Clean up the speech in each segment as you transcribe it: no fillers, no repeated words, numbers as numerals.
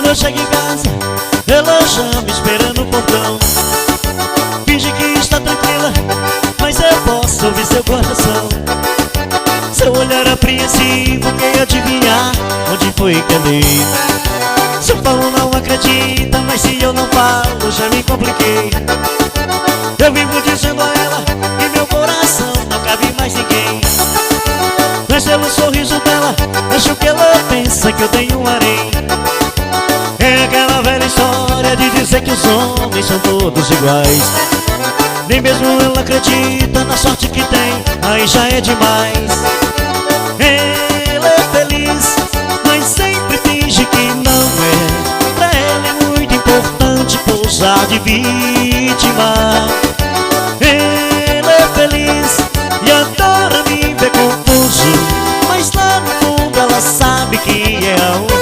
quando eu chego em casa, ela já me espera no portão. Finge que está tranquila, mas eu posso ouvir seu coração. Seu olhar apreensivo quer adivinhar onde foi que andei. Se eu falo não acredita, mas se eu não falo já me compliquei. Eu vivo dizendo a ela que meu coração não cabe mais ninguém. Mas pelo sorriso dela, acho que ela pensa que eu tenho um harém. É aquela velha história de dizer que os homens são todos iguais. Nem mesmo ela acredita na sorte que tem, aí já é demais. Ela é feliz, mas sempre finge que não é. Pra ela é muito importante pousar de vítima. Ela é feliz e adora me ver confuso, mas lá no fundo ela sabe que é a única.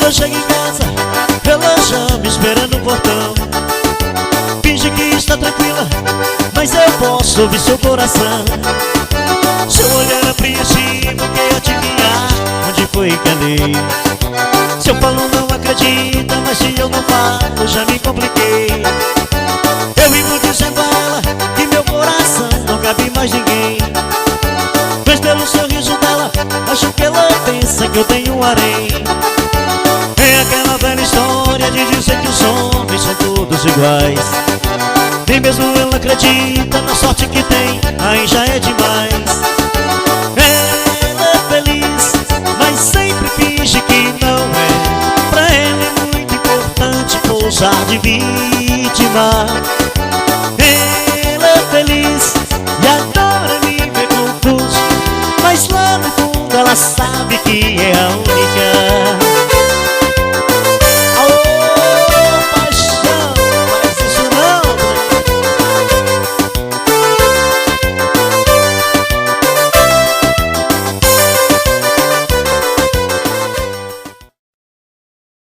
Eu chego em casa, ela já me espera no portão. Finge que está tranquila, mas eu posso ouvir seu coração. Seu olhar apreensivo quer adivinhar onde foi que andei. Se eu falo não acredita, mas se eu não falo já me compliquei. Eu vivo dizendo a ela que meu coração não cabe mais ninguém. Mas pelo sorriso dela, acho que ela pensa que eu tenho um harém. É aquela velha história de dizer que os homens são todos iguais. Nem mesmo ela acredita na sorte que tem, aí já é demais.